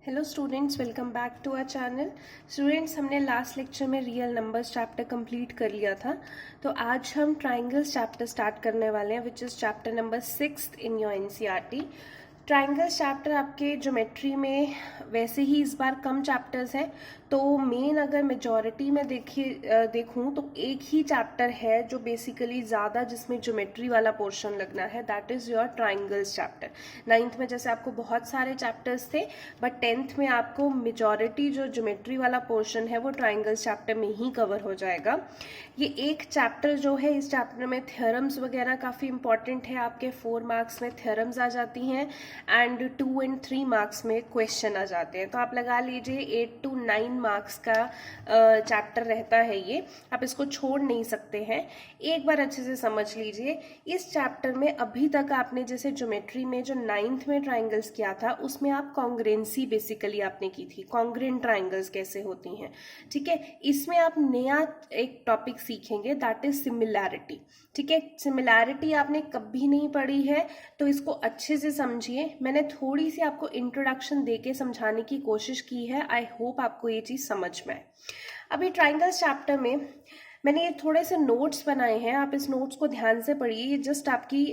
Hello students, welcome back to our channel. Students, हमने last lecture में real numbers chapter complete कर लिया था। तो आज हम ट्राइंगल्स चैप्टर स्टार्ट करने वाले हैं, which is chapter number 6 in your NCERT. Triangles chapter आपके ज्योमेट्री में वैसे ही इस बार कम चैप्टर्स हैं, तो मेन अगर मेजॉरिटी में देखूं तो एक ही चैप्टर है जो बेसिकली ज़्यादा जिसमें ज्योमेट्री वाला पोर्शन लगना है, that is your triangles chapter. 9th में जैसे आपको बहुत सारे चैप्टर्स थे, बट 10th में आपको मेजॉरिटी जो ज्योमेट्री वाला पोर्शन है वो ट्राइंगल्स चैप्टर में ही कवर हो जाएगा। ये एक चैप्टर जो है, इस चैप्टर में थ्योरम्स वगैरह काफ़ी इंपॉर्टेंट है। आपके 4 मार्क्स में थ्योरम्स आ जाती हैं एंड 2 and 3 मार्क्स में क्वेश्चन आ जाते हैं। तो आप लगा लीजिए 8 to 9 मार्क्स का चैप्टर रहता है ये, आप इसको छोड़ नहीं सकते हैं। एक बार अच्छे से समझ लीजिए, इस चैप्टर में अभी तक आपने जैसे ज्योमेट्री में जो 9th में ट्राइंगल्स किया था उसमें आप कॉन्ग्रेंसी बेसिकली आपने की थी, कॉन्ग्रेंट ट्राइंगल्स कैसे होती हैं, ठीक है। इसमें आप नया एक टॉपिक सीखेंगे, दैट इज सिमिलैरिटी, ठीक है। सिमिलैरिटी आपने कभी नहीं पढ़ी है तो इसको अच्छे से समझिए। मैंने थोड़ी सी आपको इंट्रोडक्शन देके समझाने की कोशिश की है, आई होप आपको ये चीज़ समझ में आए। अभी ट्राइंगल्स चैप्टर में मैंने ये थोड़े से नोट्स बनाए हैं, आप इस नोट्स को ध्यान से पढ़िए। ये जस्ट आपकी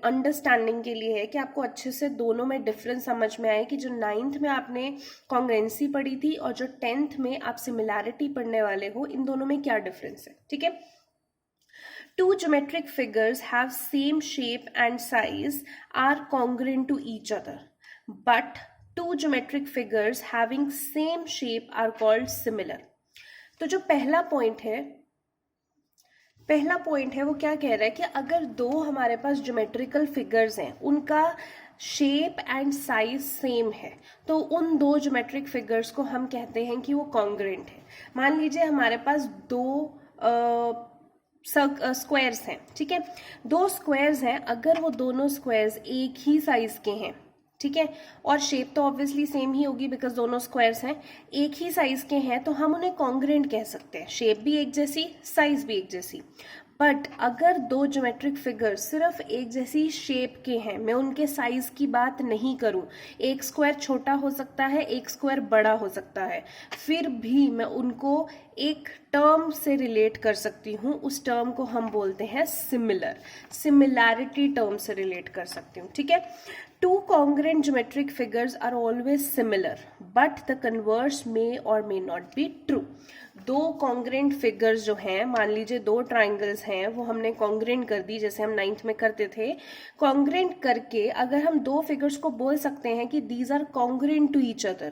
अंडरस्टैंडिंग के लिए है कि आपको अच्छे से दोनों में डिफरेंस समझ में आए कि जो 9th में आपने कॉन्ग्रेंसी पढ़ी थी और जो 10th में आप सिमिलैरिटी पढ़ने वाले हो, इन दोनों में क्या डिफरेंस है, ठीक है। Two geometric figures have same shape and size are congruent to each other, but two geometric figures having same shape are called similar. तो जो पहला पॉइंट है वो क्या कह रहा है कि अगर दो हमारे पास ज्योमेट्रिकल फिगर्स हैं, उनका शेप एंड साइज सेम है, तो उन दो ज्योमेट्रिक फिगर्स को हम कहते हैं कि वो कॉन्ग्रुएंट है। मान लीजिए हमारे पास दो स्क्वायर्स हैं, ठीक है। दो स्क्वायर्स हैं, अगर वो दोनों स्क्वायर्स एक ही साइज के हैं, ठीक है, और शेप तो ऑब्वियसली सेम ही होगी बिकॉज दोनों स्क्वायर्स हैं, एक ही साइज के हैं, तो हम उन्हें कॉन्ग्रुएंट कह सकते हैं। शेप भी एक जैसी, साइज भी एक जैसी। बट अगर दो ज्योमेट्रिक फिगर सिर्फ एक जैसी शेप के हैं, मैं उनके साइज की बात नहीं करूं, एक स्क्वायर छोटा हो सकता है, एक स्क्वायर बड़ा हो सकता है, फिर भी मैं उनको एक टर्म से रिलेट कर सकती हूँ। उस टर्म को हम बोलते हैं सिमिलर, सिमिलैरिटी टर्म से रिलेट कर सकती हूँ, ठीक है। Two congruent geometric figures are always similar, but the converse may or may not be true. दो congruent figures जो हैं, मान लीजिए दो triangles हैं, वो हमने congruent कर दी जैसे हम 9th में करते थे। congruent करके अगर हम दो figures को बोल सकते हैं कि these are congruent to each other,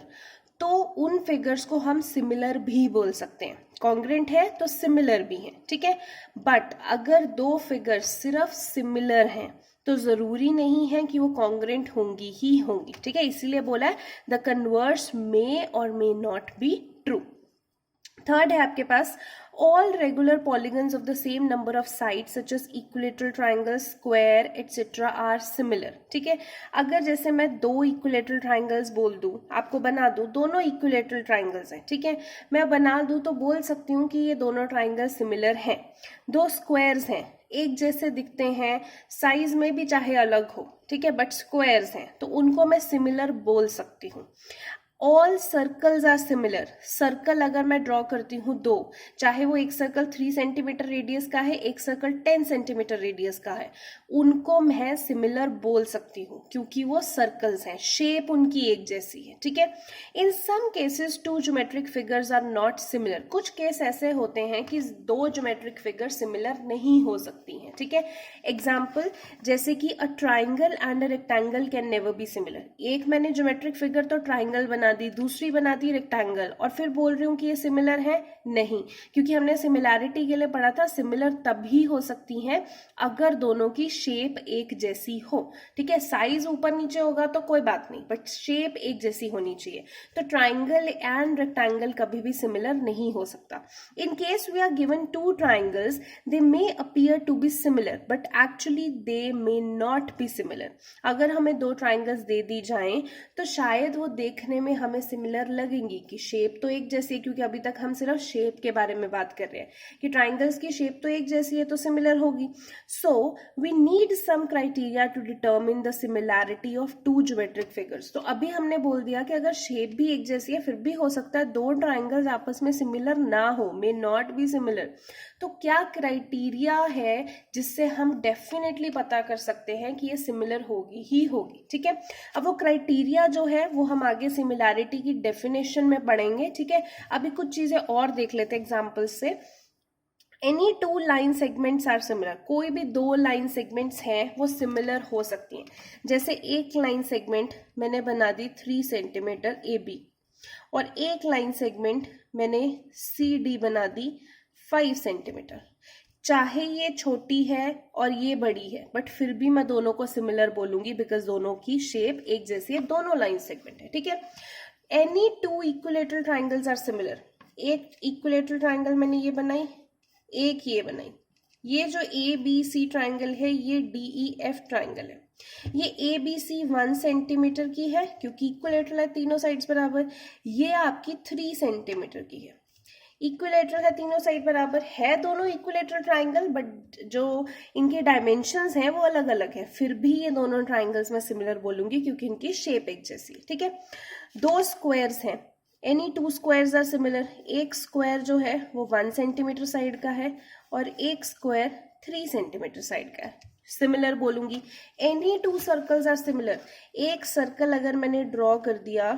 तो उन फिगर्स को हम सिमिलर भी बोल सकते हैं। कॉन्ग्रेंट है तो सिमिलर भी है, ठीक है। बट अगर दो फिगर्स सिर्फ सिमिलर हैं तो जरूरी नहीं है कि वो कॉन्ग्रेंट होंगी ही होंगी, ठीक है। इसीलिए बोला है द कन्वर्स मे और मे नॉट बी ट्रू। थर्ड है आपके पास all regular polygons of the same number of sides such as equilateral triangles, square etc are similar, ठीक है। अगर जैसे मैं दो equilateral triangles बोल दूं, आपको बना दूं, दोनों equilateral triangles हैं, ठीक है, मैं बना दूं तो बोल सकती हूँ कि ये दोनों triangles similar हैं। दो squares हैं, एक जैसे दिखते हैं, साइज में भी चाहे अलग हो, ठीक है, बट स्क्वायर्स हैं, तो उनको मैं सिमिलर बोल सकती हूँ। All circles are similar, circle अगर मैं ड्रॉ करती हूँ दो, चाहे वो एक सर्कल 3 सेंटीमीटर रेडियस का है, एक सर्कल 10 सेंटीमीटर रेडियस का है, उनको मैं सिमिलर बोल सकती हूँ क्योंकि वो सर्कल्स हैं, शेप उनकी एक जैसी है, ठीक है। In some cases two geometric figures are not similar, कुछ केस ऐसे होते हैं कि दो ज्योमेट्रिक फिगर सिमिलर नहीं हो सकती हैं, ठीक है। एग्जाम्पल जैसे कि a triangle and a rectangle can never be similar. एक मैंने ज्योमेट्रिक फिगर तो ट्राइंगल बना दी, दूसरी बना दी रेक्टेंगल, और फिर बोल रही हूँ कि ये सिमिलर है, नहीं, क्योंकि हमने सिमिलैरिटी के लिए पढ़ा था सिमिलर तभी हो सकती हैं अगर दोनों की शेप एक जैसी हो, ठीक है। साइज ऊपर नीचे होगा तो कोई बात नहीं, बट शेप एक जैसी होनी चाहिए। तो ट्राइंगल एंड रेक्टेंगल कभी भी सिमिलर नहीं हो सकता। In case we are given two triangles, they may appear to be similar but actually they may not be similar. अगर हमें दो ट्राइंगल्स दे दी जाएं तो शायद वो देखने में हमें सिमिलर लगेंगी कि शेप तो एक जैसी है, क्योंकि अभी तक हम सिर्फ शेप के बारे में बात कर रहे हैं कि ट्राइंगल्स की शेप तो एक जैसी है तो सिमिलर होगी. So we need some criteria to determine the similarity of two geometric figures. तो अभी हमने बोल दिया कि अगर शेप भी एक जैसी है फिर भी हो सकता है दो ट्राइंगल्स आपस में सिमिलर ना हो, मे नॉट बी सिमिलर. तो क्या क्राइटेरिया है जिससे हम डेफिनेटली पता कर सकते हैं कि ये सिमिलर होगी ही होगी. ठीक है, अब वो क्राइटेरिया जो है वो हम आगे सिमिलैरिटी की डेफिनेशन में पढ़ेंगे. ठीक है, अभी कुछ चीजें और देख लेते हैं एग्जाम्पल्स से. Any two line segments are similar. कोई भी दो लाइन सेगमेंट्स हैं वो सिमिलर हो सकती हैं. जैसे एक लाइन सेगमेंट मैंने बना दी 3 सेंटीमीटर AB और एक लाइन सेगमेंट मैंने CD बना दी 5 सेंटीमीटर. चाहे ये छोटी है और ये बड़ी है बट फिर भी मैं दोनों को सिमिलर बोलूंगी बिकॉज दोनों की शेप एक जैसी है, दोनों लाइन सेगमेंट है. ठीक है, any two equilateral triangles are similar. एक इक्विलेटरल ट्राइंगल मैंने ये बनाई, एक ये बनाई. ये जो ABC ट्राइंगल है ये DEF ट्राइंगल है. ये ABC 1 सेंटीमीटर की है क्योंकि इक्विलेटरल है, तीनों साइड्स बराबर. ये आपकी 3 सेंटीमीटर की है. इक्विलेटरल है, तीनों साइड बराबर है, दोनों इक्विलेटरल ट्राइंगल, बट जो इनके डायमेंशंस हैं वो अलग अलग है. फिर भी ये दोनों ट्राइंगल्स मैं सिमिलर बोलूंगी क्योंकि इनकी शेप एक जैसी है. ठीक है, दो स्क्वायर्स हैं. Any two squares are similar. एक स्क्वायर जो है वो 1 सेंटीमीटर साइड का है और एक स्क्वायर 3 सेंटीमीटर साइड का है, सिमिलर बोलूंगी. Any two circles are similar. एक सर्कल अगर मैंने ड्रॉ कर दिया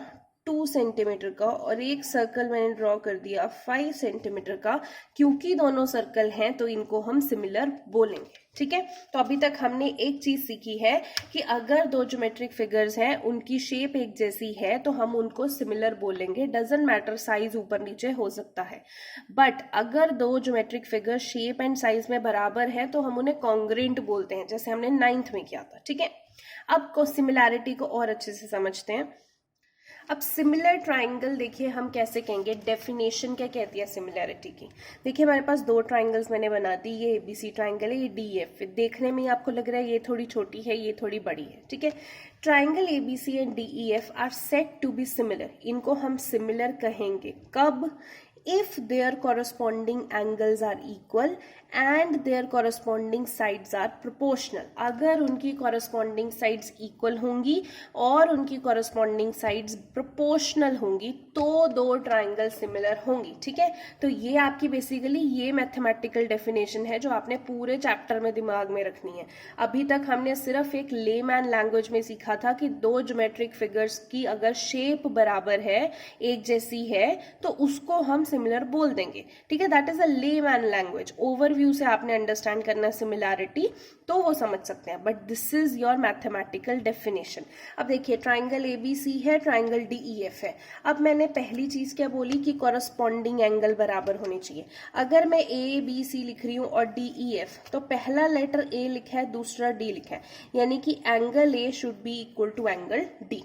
2 सेंटीमीटर का और एक सर्कल मैंने ड्रॉ कर दिया 5 सेंटीमीटर का, क्योंकि दोनों सर्कल हैं तो इनको हम सिमिलर बोलेंगे. ठीक है, तो अभी तक हमने एक चीज सीखी है कि अगर दो ज्योमेट्रिक फिगर्स हैं उनकी शेप एक जैसी है तो हम उनको सिमिलर बोलेंगे. डजंट मैटर साइज ऊपर नीचे हो सकता है, बट अगर दो geometric figure shape and size में बराबर है तो हम उन्हें कॉन्ग्रुएंट बोलते हैं, जैसे हमने 9th में किया था. ठीक है, अब को सिमिलैरिटी को और अच्छे से समझते हैं. अब सिमिलर ट्राइंगल देखिए हम कैसे कहेंगे, डेफिनेशन क्या कहती है सिमिलैरिटी की. देखिए हमारे पास दो ट्राइंगल्स मैंने बना दी. ये ABC ट्राइंगल है, ये DEF. देखने में आपको लग रहा है ये थोड़ी छोटी है ये थोड़ी बड़ी है. ठीक है, triangle ABC and DEF are set to be similar. इनको हम सिमिलर कहेंगे कब? if their corresponding angles are equal and their corresponding sides are proportional. अगर उनकी corresponding sides equal होंगी और उनकी corresponding sides proportional होंगी तो दो triangle similar होंगी. ठीक है, तो ये आपकी basically ये mathematical definition है जो आपने पूरे chapter में दिमाग में रखनी है. अभी तक हमने सिर्फ एक layman language में सीखा था कि दो geometric figures की अगर shape बराबर है, एक जैसी है, तो उसको हम सिमिलर बोल देंगे. ठीक है, that is a layman language. Overview से आपने अंडरस्टैंड करना सिमिलैरिटी तो वो समझ सकते हैं, but this is your mathematical definition. अब देखिए ट्राइंगल ABC है, ट्राइंगल DEF है. अब मैंने पहली चीज क्या बोली कि कॉरस्पॉन्डिंग एंगल बराबर होने चाहिए. अगर मैं ABC लिख रही हूं और DEF, तो पहला लेटर A लिखा है, दूसरा D लिखा है, यानी कि angle A should be equal to angle D.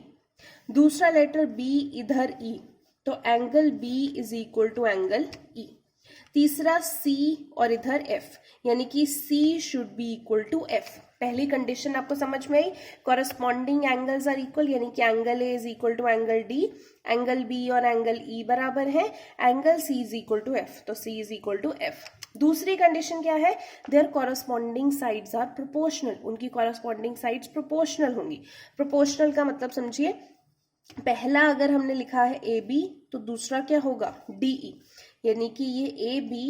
दूसरा लेटर B इधर E, तो angle B is equal to angle E. तीसरा C और इधर F, यानी कि C should be equal to F. पहली कंडीशन आपको समझ में आई. कॉरस्पॉन्डिंग एंगल्स आर इक्वल, यानी कि angle A is equal to angle D, angle B और एंगल E बराबर है, angle C is equal to F, तो C is equal to F. दूसरी कंडीशन क्या है? Their corresponding sides are proportional. उनकी कॉरस्पॉन्डिंग साइड्स प्रोपोर्शनल होंगी. Proportional का मतलब समझिए, पहला अगर हमने लिखा है AB तो दूसरा क्या होगा? DE, यानी कि ये AB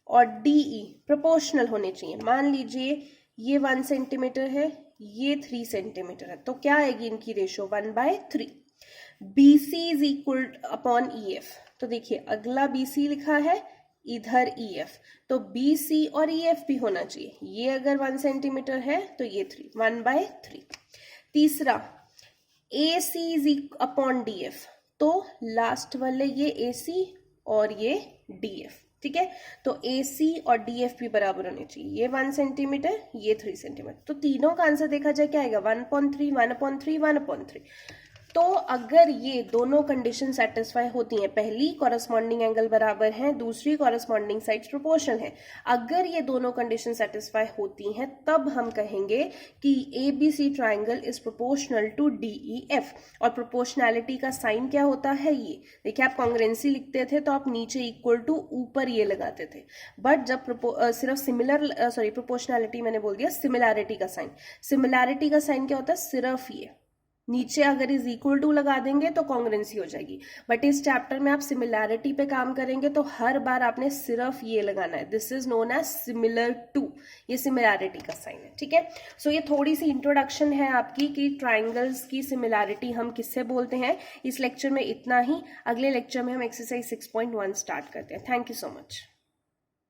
और DE प्रोपोर्शनल होने चाहिए. मान लीजिए ये 1 सेंटीमीटर है, ये 3 सेंटीमीटर है, तो क्या आएगी इनकी ratio? 1/3. BC is equal upon EF. तो देखिए अगला BC लिखा है, इधर EF, तो BC और EF भी होना चाहिए. ये अगर 1 सेंटीमीटर है तो ये 3, 1/3. तीसरा AC इज अपॉन DF, तो लास्ट वाले ये AC और ये DF. ठीक है, तो AC और DF भी बराबर होने चाहिए. ये 1 सेंटीमीटर, ये 3 सेंटीमीटर, तो तीनों का आंसर देखा जाए क्या आएगा? 1/3, 1/3, 1/3. तो अगर ये दोनों कंडीशन सेटिस्फाई होती हैं, पहली कॉरस्पॉन्डिंग एंगल बराबर है, दूसरी कॉरस्पॉन्डिंग साइड्स प्रोपोर्शनल है, अगर ये दोनों कंडीशन सेटिस्फाई होती हैं तब हम कहेंगे कि ABC triangle is proportional to DEF। और प्रोपोर्शनैलिटी का साइन क्या होता है, ये देखिए आप कॉन्ग्रुएंसी लिखते थे तो आप नीचे इक्वल टू ऊपर ये लगाते थे, बट जब सिर्फ प्रोपोर्शनैलिटी मैंने बोल दिया सिमिलैरिटी का साइन, सिमिलैरिटी का साइन क्या होता है, सिर्फ ये नीचे अगर इज इक्वल टू लगा देंगे तो कॉन्ग्रुएंसी हो जाएगी, बट इस चैप्टर में आप सिमिलैरिटी पे काम करेंगे तो हर बार आपने सिर्फ ये लगाना है, this is known as similar to, ये सिमिलैरिटी का साइन है, ठीक है। सो ये थोड़ी सी इंट्रोडक्शन है आपकी कि ट्राइंगल्स की सिमिलैरिटी हम किससे बोलते हैं। इस लेक्चर में इतना ही, अगले लेक्चर में हम एक्सरसाइज 6.1 स्टार्ट करते हैं। Thank you so much.